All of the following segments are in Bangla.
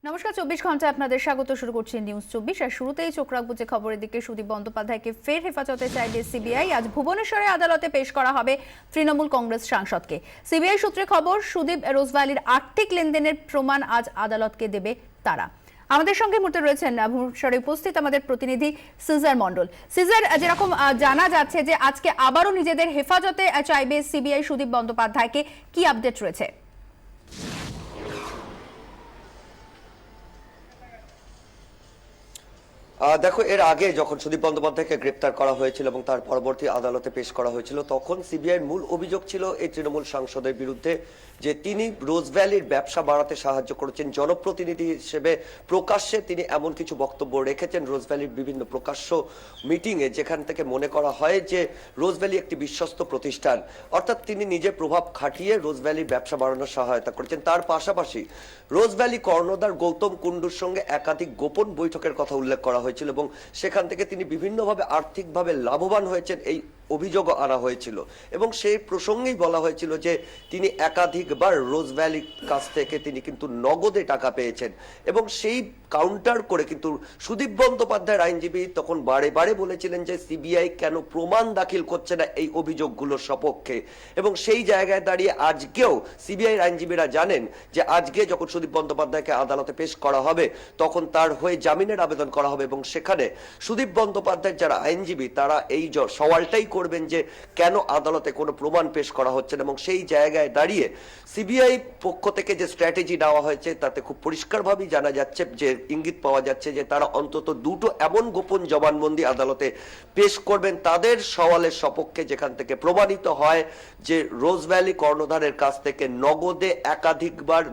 নমস্কার, 24 ঘন্টায় আপনাদের স্বাগত। শুরু করছি নিউজ 24 আর শুরুতেই চোখ রাখবো যে খবরের দিকে। সুদীপ বন্দ্যোপাধ্যায়কে ফের হেফাজতে চাইবে সিবিআই। আজ ভুবনেশ্বরে আদালতে পেশ করা হবে তৃণমূল কংগ্রেস সাংসদকে। সিবিআই সূত্রে খবর, সুদীপ রোজভ্যালির আর্থিক লেনদেনের প্রমাণ আজ আদালতকে দেবে তারা। আমাদের সঙ্গে মুহূর্তে রয়েছেন ভুবনেশ্বরে উপস্থিত আমাদের প্রতিনিধি সিজার মন্ডল। সিজার, যেরকম জানা যাচ্ছে যে আজকে আবারও নিজেদের হেফাজতে চাইবে সিবিআই সুদীপ বন্দ্যোপাধ্যায়কে, কি আপডেট রয়েছে? দেখো, এর আগে যখন সুদীপ বন্দ্যোপাধ্যায়কে গ্রেপ্তার করা হয়েছিল এবং তার পরবর্তী আদালতে পেশ করা হয়েছিল, তখন সিবিআইয়ের মূল অভিযোগ ছিল এই তৃণমূল সাংসদের বিরুদ্ধে যে তিনি রোজ ভ্যালির ব্যবসা বাড়াতে সাহায্য করেছেন। জনপ্রতিনিধি হিসেবে প্রকাশ্যে তিনি এমন কিছু বক্তব্য রেখেছেন রোজ ভ্যালির বিভিন্ন প্রকাশ্য মিটিংয়ে, যেখান থেকে মনে করা হয় যে রোজ ভ্যালি একটি বিশ্বস্ত প্রতিষ্ঠান। অর্থাৎ তিনি নিজে প্রভাব খাটিয়ে রোজ ভ্যালির ব্যবসা বাড়ানোর সহায়তা করেছেন। তার পাশাপাশি রোজ ভ্যালি কর্ণধার গৌতম কুণ্ডুর সঙ্গে একাধিক গোপন বৈঠকের কথা উল্লেখ করা হয়েছিল এবং সেখান থেকে তিনি বিভিন্নভাবে আর্থিকভাবে লাভবান হয়েছেন, এই অভিযোগও আনা হয়েছিল। এবং সেই প্রসঙ্গেই বলা হয়েছিল যে তিনি একাধিকবার রোজ ভ্যালির কাছ থেকে তিনি কিন্তু নগদে টাকা পেয়েছেন। এবং সেই কাউন্টার করে কিন্তু সুদীপ বন্দ্যোপাধ্যায়ের আইনজীবী তখন বারে বারে বলেছিলেন যে সিবিআই কেন প্রমাণ দাখিল করছে না এই অভিযোগগুলোর সপক্ষে। এবং সেই জায়গায় দাঁড়িয়ে আজকেও সিবিআইয়ের আইনজীবীরা জানেন যে আজকে যখন সুদীপ বন্দ্যোপাধ্যায়কে আদালতে পেশ করা হবে, তখন তার হয়ে জামিনের আবেদন করা হবে এবং সেখানে সুদীপ বন্দ্যোপাধ্যায়ের যারা আইনজীবী তারা এই সওয়ালটাই করবেন যে কেন আদালতে কোনো প্রমাণ পেশ করা হচ্ছে না। এবং সেই জায়গায় দাঁড়িয়ে সিবিআই পক্ষ থেকে যে স্ট্র্যাটেজি নেওয়া হয়েছে তাতে খুব পরিষ্কারভাবেই জানা যাচ্ছে, যে ইঙ্গিত পাওয়া যাচ্ছে যে তারা অন্তত দুটো এমন গোপন জবানবন্দি আদালতে পেশ করবেন তাদের সওয়ালের সপক্ষে, যেখান থেকে প্রমাণিত হয় যে রোজ ভ্যালি কর্ণধারের কাছ থেকে নগদে একাধিকবার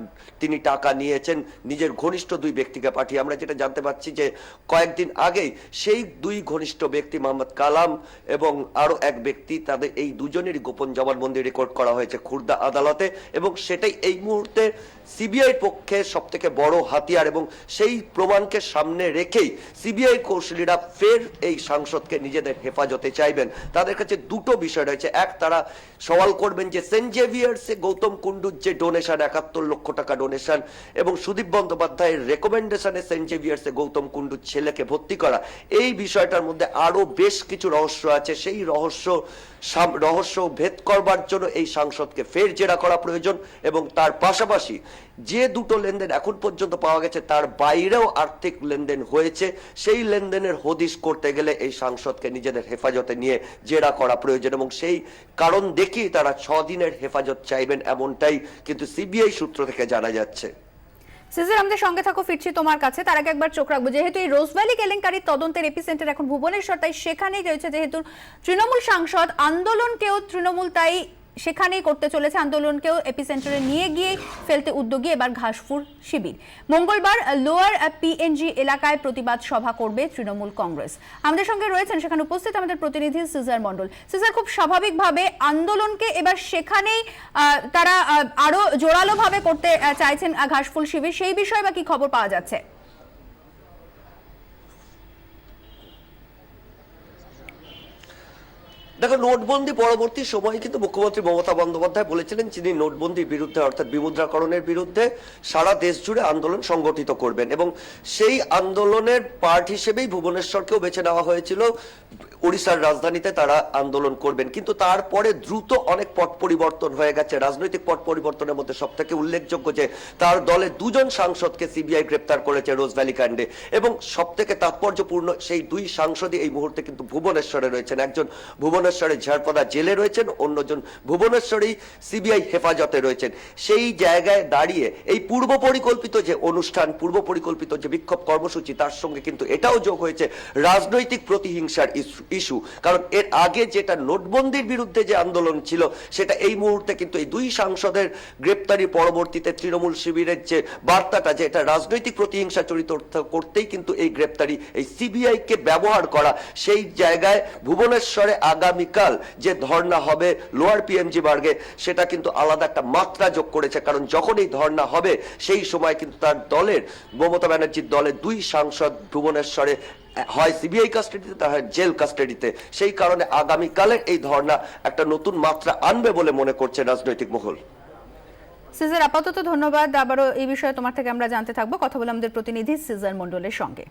তিনি টাকা নিয়েছেন নিজের ঘনিষ্ঠ দুই ব্যক্তিকে পাঠিয়ে। আমরা যেটা জানতে পারছি যে কয়েকদিন আগেই সেই দুই ঘনিষ্ঠ ব্যক্তি মোহাম্মদ কালাম এবং আরো এক ব্যক্তি, তাদের এই দুজনেরই গোপন জবানবন্দি রেকর্ড করা হয়েছে খুর্দা আদালতে। এবং সেটাই এই মুহূর্তে সিবিআই পক্ষে সব থেকে বড় হাতিয়ার। এবং সেই প্রমাণকে সামনে রেখেই সিবিআই কৌশলীরা ফের এই সাংসদকে নিজেদের হেফাজতে চাইবেন। তাদের কাছে দুটো বিষয় রয়েছে। এক, তারা সওয়াল করবেন যে সেন্ট জেভিয়ার্সে গৌতম কুণ্ডুর যে ডোনেশন, 71 লক্ষ টাকা ডোনেশন, এবং সুদীপ বন্দ্যোপাধ্যায়ের রেকমেন্ডেশনে সেন্ট জেভিয়ার্সে গৌতম কুণ্ডুর ছেলেকে ভর্তি করা, এই বিষয়টার মধ্যে আরো বেশ কিছু রহস্য আছে। সেই রহস্য ভেদ করবার জন্য এই সাংসদকে ফের জেরা করা প্রয়োজন। এবং তার পাশাপাশি যে দুটো লেনদেন এখন পর্যন্ত পাওয়া গেছে তার বাইরেও আর্থিক লেনদেন হয়েছে, সেই লেনদেনের হদিশ করতে গেলে এই সাংসদকে নিজেদের হেফাজতে নিয়ে জেরা করা প্রয়োজন। এবং সেই কারণ দেখিয়ে তারা 6 দিনের হেফাজত চাইবেন, এমনটাই কিন্তু সিবিআই সূত্র থেকে জানা যাচ্ছে। সিজার, আমাদের সঙ্গে থাকো, ফিরছি তোমার কাছে। তার আগে একবার চোখ রাখবো, যেহেতু এই রোজ ভ্যালি কেলেঙ্কারির তদন্তের এপিসেন্টার এখন ভুবনেশ্বর, তাই সেখানেই রয়েছে যেহেতু তৃণমূল সাংসদ, আন্দোলনকেও তৃণমূল তাই সেখানেই করতে চলেছে। আন্দোলনকেও এপিসেন্টারে নিয়ে গিয়ে ফেলতে উদ্যোগী এবার ঘাসফুল শিবির। মঙ্গলবার লোয়ার পিএনজি এলাকায় প্রতিবাদ সভা করবে তৃণমূল কংগ্রেস। আমাদের সঙ্গে রয়েছেন সেখানে উপস্থিত আমাদের প্রতিনিধি সিজার মন্ডল। সিজার, খুব স্বাভাবিকভাবে আন্দোলনকে এবার সেখানেই তারা আরো জোরালো ভাবে করতে চাইছেন ঘাসফুল শিবির, সেই বিষয়ে বা কি খবর পাওয়া যাচ্ছে? দেখো, নোটবন্দি পরবর্তী সময়ে কিন্তু মুখ্যমন্ত্রী মমতা বন্দ্যোপাধ্যায় বলেছিলেন তিনি নোটবন্দির বিরুদ্ধে অর্থাৎ বিমুদ্রাকরণের বিরুদ্ধে সারা দেশ জুড়ে আন্দোলন সংগঠিত করবেন। এবং সেই আন্দোলনের পার্ট হিসেবেই ভুবনেশ্বরকেও বেছে নেওয়া হয়েছিল। ওড়িশার রাজধানীতে তারা আন্দোলন করবেন, কিন্তু তারপরে দ্রুত অনেক পট পরিবর্তন হয়ে গেছে। রাজনৈতিক পট পরিবর্তনের মধ্যে সব থেকে উল্লেখযোগ্য যে তার দলে দুজন সাংসদকে সিবিআই গ্রেপ্তার করেছে রোজ ভ্যালি কাণ্ডে। এবং সব থেকে তাৎপর্যপূর্ণ, সেই দুই সাংসদই এই মুহূর্তে কিন্তু ভুবনেশ্বরে রয়েছেন। একজন ভুবনেশ্বরে ঝাড়পদা জেলে রয়েছেন, অন্যজন ভুবনেশ্বরেই সিবিআই হেফাজতে রয়েছেন। সেই জায়গায় দাঁড়িয়ে এই পূর্ব পরিকল্পিত যে অনুষ্ঠান, পূর্ব পরিকল্পিত যে বিক্ষোভ কর্মসূচি, তার সঙ্গে কিন্তু এটাও যোগ হয়েছে রাজনৈতিক প্রতিহিংসার ইস্যু। কারণ এর আগে যেটা নোটবন্দির বিরুদ্ধে যে আন্দোলন ছিল, সেটা এই মুহূর্তে কিন্তু এই দুই সাংসদের গ্রেপ্তারির পরবর্তীতে তৃণমূল শিবিরের যে বার্তাটা, যে এটা রাজনৈতিক প্রতিহিংসা চরিত করতেই কিন্তু এই গ্রেপ্তারি, এই সিবিআই কে ব্যবহার করা। সেই জায়গায় ভুবনেশ্বরে আগামীকাল যে ধর্ণা হবে লোয়ার পিএমজি মার্গে, সেটা কিন্তু আলাদা একটা মাত্রা যোগ করেছে। কারণ যখন এই ধর্ণা হবে সেই সময় কিন্তু তার দলের, মমতা ব্যানার্জির দলের দুই সাংসদ ভুবনেশ্বরে হয় সিবিআই কাস্টাডিতে, তা হয় জেল কাস্টাডিতে। সেই কারণে আগামীকালের এই ধর্ণা একটা নতুন মাত্রা আনবে বলে মনে করছে রাজনৈতিক মহল। সিজার আপাতত ধন্যবাদ, আবারও এই বিষয়ে তোমার থেকে আমরা জানতে থাকবো। কথা বলে আমাদের প্রতিনিধি সিজার মণ্ডলের সঙ্গে।